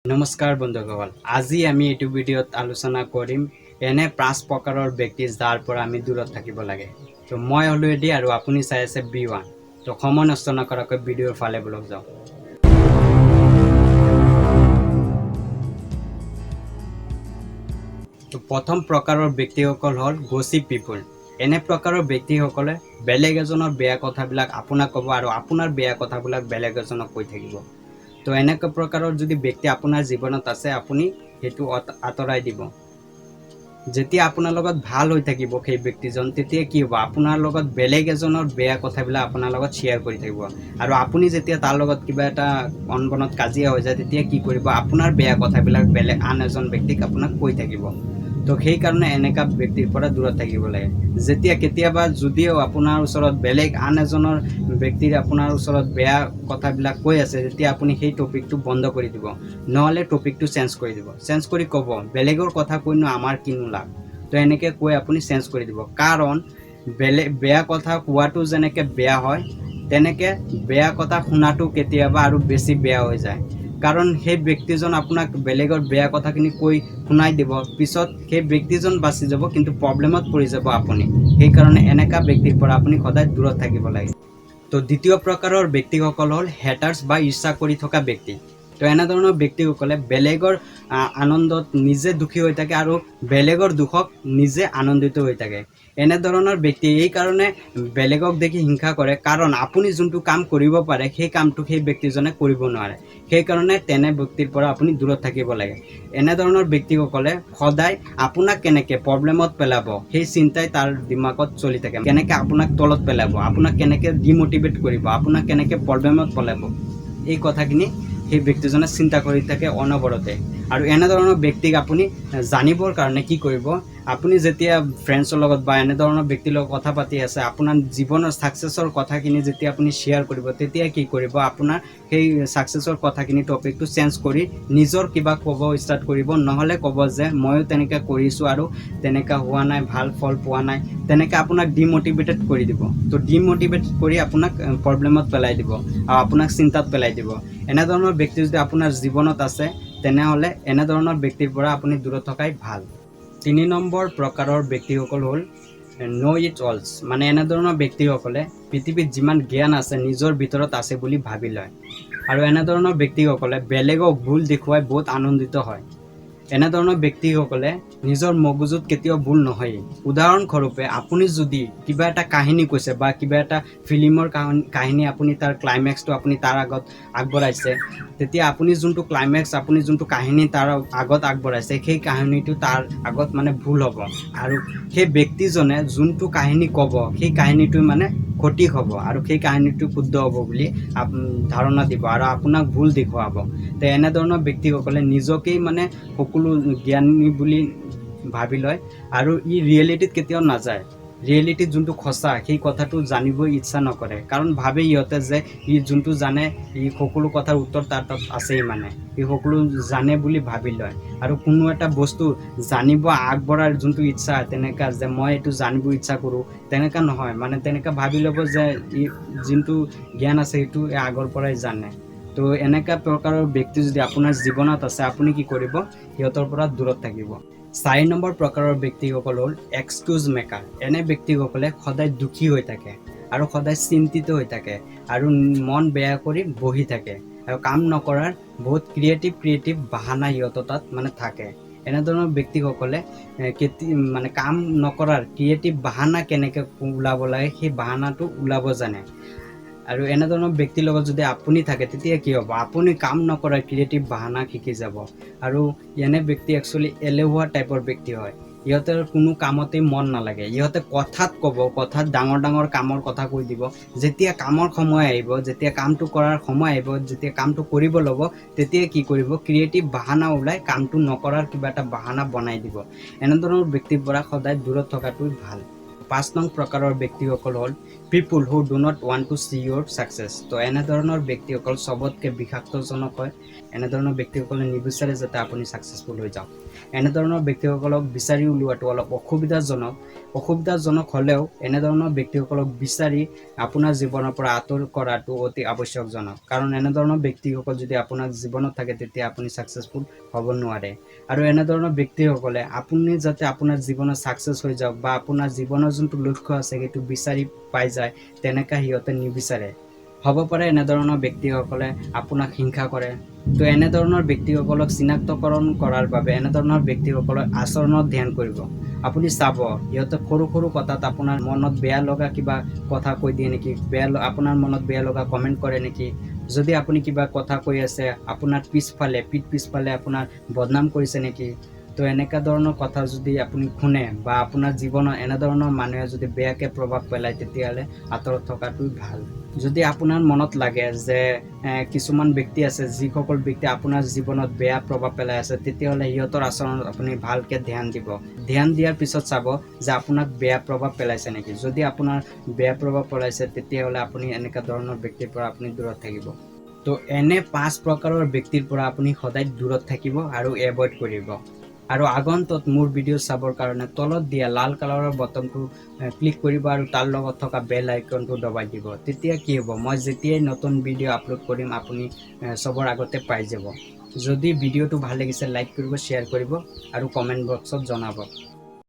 নমস্কাৰ বন্ধুসকল, আজি আমি এইটো ভিডিঅ'ত আলোচনা কৰিম এনে 5 প্ৰকাৰৰ ব্যক্তি যাৰ পৰা আমি দূৰত থাকিব লাগে। তো মই হলো এডি আৰু আপুনি চাই আছে B1। তো সময় নষ্ট নকৰাকৈ ভিডিঅ'ৰ ফালে বলক যাওঁ। তো প্ৰথম প্ৰকাৰৰ ব্যক্তিসকল হ'ল গসিপ পিপল। এনে প্ৰকাৰৰ ব্যক্তিসকলে বেলেগ এজনৰ বেয়া কথাবিলাক আপোনাক ক'ব আৰু আপোনাৰ বেয়া কথাবিলাক বেলেগ এজনক কৈ থাকিব। তো এনেকুৱা প্ৰকাৰৰ যদি ব্যক্তি আপোনাৰ জীৱনত আছে, আপুনি সেইটো আঁতৰাই দিব। যেতিয়া আপোনাৰ লগত ভাল হৈ থাকিব সেই ব্যক্তিজন, তেতিয়া কি হ'ব, আপোনাৰ লগত বেলেগ এজনৰ বেয়া কথাবিলাক আপোনাৰ লগত শ্বেয়াৰ কৰি থাকিব। আৰু আপুনি যেতিয়া তাৰ লগত কিবা এটা অনবনত কাজিয়া হৈ যায়, তেতিয়া কি কৰিব, আপোনাৰ বেয়া কথাবিলাক বেলেগ আন এজন ব্যক্তিক আপোনাক কৈ থাকিব। তো সেইকাৰণে এনেকুৱা ব্যক্তিৰ পৰা দূৰত থাকিব লাগে। যেতিয়া কেতিয়াবা যদিও আপোনাৰ ওচৰত বেলেগ আন এজনৰ ব্যক্তিৰ আপোনাৰ ওচৰত বেয়া কথাবিলাক কৈ আছে, তেতিয়া আপুনি সেই টপিকটো বন্ধ কৰি দিব, নহ'লে টপিকটো চেঞ্জ কৰি দিব। চেঞ্জ কৰি ক'ব, বেলেগৰ কথা কৈনো আমাৰ কিনো লাভ। তো এনেকৈ কৈ আপুনি চেঞ্জ কৰি দিব। কাৰণ বেয়া কথা কোৱাটো যেনেকৈ বেয়া হয়, তেনেকৈ বেয়া কথা শুনাটো কেতিয়াবা আৰু বেছি বেয়া হৈ যায়। কাৰণ সেই ব্যক্তিজন আপোনাক বেলেগৰ বেয়া কথাখিনি কৈ শুনাই দিব, পিছত সেই ব্যক্তিজন বাচি যাব, কিন্তু প্ৰব্লেমত পৰি যাব আপুনি। সেইকাৰণে এনেকুৱা ব্যক্তিৰ পৰা আপুনি সদায় দূৰত থাকিব লাগে। তো দ্বিতীয় প্ৰকাৰৰ ব্যক্তিসকল হ'ল হেটাৰ্ছ বা ইচ্ছা কৰি থকা ব্যক্তি। তো এনেধৰণৰ ব্যক্তিসকলে বেলেগৰ আনন্দত নিজে দুখী হৈ থাকে আৰু বেলেগৰ দুখক নিজে আনন্দিত হৈ থাকে। এনেধৰণৰ ব্যক্তি এই কাৰণে বেলেগক দেখি হিংসা কৰে, কাৰণ আপুনি যোনটো কাম কৰিব পাৰে সেই কামটো সেই ব্যক্তিজনে কৰিব নোৱাৰে। সেইকাৰণে তেনে ব্যক্তিৰ পৰা আপুনি দূৰত থাকিব লাগে। এনেধৰণৰ ব্যক্তিসকলে সদায় আপোনাক কেনেকৈ প্ৰব্লেমত পেলাব সেই চিন্তাই তাৰ দিমাগত চলি থাকে। কেনেকৈ আপোনাক তলত পেলাব, আপোনাক কেনেকৈ ডিমোটিভেট কৰিব, আপোনাক কেনেকৈ প্ৰব্লেমত পেলাব, এই কথাখিনি সেই ব্যক্তিজনে চিন্তা কৰি থাকে অনবৰতে। আৰু এনেধৰণৰ ব্যক্তিক আপুনি জানিবৰ কাৰণে কি কৰিব, আপুনি যেতিয়া ফ্ৰেণ্ডছৰ লগত বা এনেধৰণৰ ব্যক্তিৰ লগত কথা পাতি আছে, আপোনাৰ জীৱনৰ ছাকচেছৰ কথাখিনি যেতিয়া আপুনি শ্বেয়াৰ কৰিব, তেতিয়া কি কৰিব, আপোনাৰ সেই ছাকচেছৰ কথাখিনি টপিকটো চেঞ্জ কৰি নিজৰ কিবা ক'ব ষ্টাৰ্ট কৰিব। নহ'লে ক'ব যে ময়ো তেনেকৈ কৰিছোঁ আৰু তেনেকুৱা হোৱা নাই, ভাল ফল পোৱা নাই, তেনেকৈ আপোনাক ডিমোটিভেটেড কৰি দিব। তো ডিমোটিভেটেড কৰি আপোনাক প্ৰব্লেমত পেলাই দিব আৰু আপোনাক চিন্তাত পেলাই দিব। এনেধৰণৰ ব্যক্তি যদি আপোনাৰ জীৱনত আছে, তেনেহ'লে এনেধৰণৰ ব্যক্তিৰ পৰা আপুনি দূৰত থকাই ভাল। 3 নম্বৰ প্ৰকাৰৰ ব্যক্তিসকল হ'ল ন' ইট অলছ। মানে এনেধৰণৰ ব্যক্তিসকলে পৃথিৱীত যিমান জ্ঞান আছে নিজৰ ভিতৰত আছে বুলি ভাবি লয়। আৰু এনেধৰণৰ ব্যক্তিসকলে বেলেগক ভুল দেখুৱাই বহুত আনন্দিত হয়। এনেধৰণৰ ব্যক্তিসকলে নিজৰ মগজুত কেতিয়াও ভুল নহয়েই। উদাহৰণস্বৰূপে আপুনি যদি কিবা এটা কাহিনী কৈছে বা কিবা এটা ফিল্মৰ কাহিনী আপুনি তাৰ ক্লাইমেক্সটো আপুনি তাৰ আগত আগবঢ়াইছে, তেতিয়া আপুনি যোনটো ক্লাইমেক্স, আপুনি যোনটো কাহিনী তাৰ আগত আগবঢ়াইছে, সেই কাহিনীটো তাৰ আগত মানে ভুল হ'ব। আৰু সেই ব্যক্তিজনে যোনটো কাহিনী ক'ব, সেই কাহিনীটো মানে সঠিক হ'ব আৰু সেই কাহিনীটো শুদ্ধ হ'ব বুলি ধাৰণা দিব আৰু আপোনাক ভুল দেখুৱাব। তো এনেধৰণৰ ব্যক্তিসকলে নিজকেই মানে সকলো জ্ঞানী বুলি ভাবি লয় আৰু ই ৰিয়েলিটিত কেতিয়াও নাযায়। ৰিয়েলিটিত যোনটো সঁচা সেই কথাটো জানিব ইচ্ছা নকৰে, কাৰণ ভাবে ইহঁতে যে ই যোনটো জানে, ই সকলো কথাৰ উত্তৰ তাৰ তাত আছেই, মানে ই সকলো জানে বুলি ভাবি লয়। আৰু কোনো এটা বস্তু জানিব আগবঢ়াৰ যোনটো ইচ্ছা, তেনেকুৱা যে মই এইটো জানিব ইচ্ছা কৰোঁ, তেনেকুৱা নহয়। মানে তেনেকুৱা ভাবি ল'ব যে ই যোনটো জ্ঞান আছে সেইটো আগৰ পৰাই জানে। তো এনেকুৱা প্ৰকাৰৰ ব্যক্তি যদি আপোনাৰ জীৱনত আছে, আপুনি কি কৰিব, সিহঁতৰ পৰা দূৰত থাকিব। 4 নম্বৰ প্ৰকাৰৰ ব্যক্তিসকল হ'ল এক্সকিউজ মেকাৰ। এনে ব্যক্তিসকলে সদায় দুখী হৈ থাকে আৰু সদায় চিন্তিত হৈ থাকে আৰু মন বেয়া কৰি বহি থাকে আৰু কাম নকৰাৰ বহুত ক্ৰিয়েটিভ বাহানা সিহঁতৰ তাত মানে থাকে। এনেধৰণৰ ব্যক্তিসকলে মানে কাম নকৰাৰ ক্ৰিয়েটিভ বাহানা কেনেকৈ ওলাব লাগে সেই বাহানাটো ওলাব জানে। আৰু এনেধৰণৰ ব্যক্তিৰ লগত যদি আপুনি থাকে, তেতিয়া কি হ'ব, আপুনি কাম নকৰাৰ ক্ৰিয়েটিভ বাহানা শিকি যাব। আৰু এনে ব্যক্তি একচুৱেলি এলেহুৱা টাইপৰ ব্যক্তি হয়। ইহঁতৰ কোনো কামতেই মন নালাগে। ইহঁতে কথাত ক'ব, কথাত ডাঙৰ কামৰ কথা কৈ দিব। যেতিয়া কামৰ সময় আহিব, যেতিয়া কামটো কৰাৰ সময় আহিব, যেতিয়া কামটো কৰিব ল'ব, তেতিয়া কি কৰিব, ক্ৰিয়েটিভ বাহানা ওলাই কামটো নকৰাৰ কিবা এটা বাহানা বনাই দিব। এনেধৰণৰ ব্যক্তিৰ পৰা সদায় দূৰত থকাটোই ভাল। 5 নং প্ৰকাৰৰ ব্যক্তিসকল হ'ল people who do not want to see your success. তো এনেধৰণৰ ব্যক্তিসকল চবতকৈ বিষাক্তজনক হয়। এনেধৰণৰ ব্যক্তিসকলে নিবিচাৰে যাতে আপুনি ছাকচেছফুল হৈ যাওক। এনেধৰণৰ ব্যক্তিসকলক বিচাৰি উলিওৱাটো অলপ অসুবিধাজনক হ'লেও এনেধৰণৰ ব্যক্তিসকলক বিচাৰি আপোনাৰ জীৱনৰ পৰা আঁতৰ কৰাটো অতি আৱশ্যকজনক। কাৰণ এনেধৰণৰ ব্যক্তিসকল যদি আপোনাৰ জীৱনত থাকে তেতিয়া আপুনি ছাকচেছফুল হ'ব নোৱাৰে। আৰু এনেধৰণৰ ব্যক্তিসকলে আপুনি যাতে আপোনাৰ জীৱনত ছাকচেছ হৈ যাওক বা আপোনাৰ জীৱনৰ যোনটো লক্ষ্য আছে সেইটো বিচাৰি পাই যায় তেনেকা সিহঁতে নিবিচাৰে। হ'ব পাৰে এনেধৰণৰ ব্যক্তিসকলে আপোনাক হিংসা কৰে। তো এনেধৰণৰ ব্যক্তিসকলক চিনাক্তকৰণ কৰাৰ বাবে এনেধৰণৰ ব্যক্তিসকলৰ আচৰণত ধ্যান কৰিব। আপুনি চাব সিহঁতে সৰু সৰু কথাত আপোনাৰ মনত বেয়া লগা কিবা কথা কৈ দিয়ে নেকি, আপোনাৰ মনত বেয়া লগা কমেণ্ট কৰে নেকি। যদি আপুনি কিবা কথা কৈ আছে আপোনাৰ পিঠ পিছফালে আপোনাৰ বদনাম কৰিছে নেকি। তো এনেকুৱা ধৰণৰ কথা যদি আপুনি শুনে বা আপোনাৰ জীৱনত এনেধৰণৰ মানুহে যদি বেয়াকৈ প্ৰভাৱ পেলায় তেতিয়াহ'লে আঁতৰত থকাটোই ভাল। যদি আপোনাৰ মনত লাগে যে কিছুমান ব্যক্তি আছে যিসকল ব্যক্তি আপোনাৰ জীৱনত বেয়া প্ৰভাৱ পেলাই আছে তেতিয়াহ'লে সিহঁতৰ আচৰণত আপুনি ভালকৈ ধ্যান দিব। ধ্যান দিয়াৰ পিছত চাব যে আপোনাক বেয়া প্ৰভাৱ পেলাইছে নেকি। যদি আপোনাৰ বেয়া প্ৰভাৱ পেলাইছে তেতিয়াহ'লে আপুনি এনেকুৱা ধৰণৰ ব্যক্তিৰ পৰা আপুনি দূৰত থাকিব। তো এনে 5 প্ৰকাৰৰ ব্যক্তিৰ পৰা আপুনি সদায় দূৰত থাকিব আৰু এভইড কৰিব। আৰু আগন্তুক মোৰ ভিডিঅ' চাবৰ কাৰণে তলত দিয়া লাল কালাৰৰ বটনটো ক্লিক কৰিব আৰু তাৰ লগত থকা বেল আইকনটো দবাই দিব। তেতিয়া কি হ'ব, মই যেতিয়াই নতুন ভিডিঅ' আপলোড কৰিম আপুনি চবৰ আগতে পাই যাব। যদি ভিডিঅ'টো ভাল লাগিছে লাইক কৰিব, শ্বেয়াৰ কৰিব আৰু কমেণ্ট বক্সত জনাব।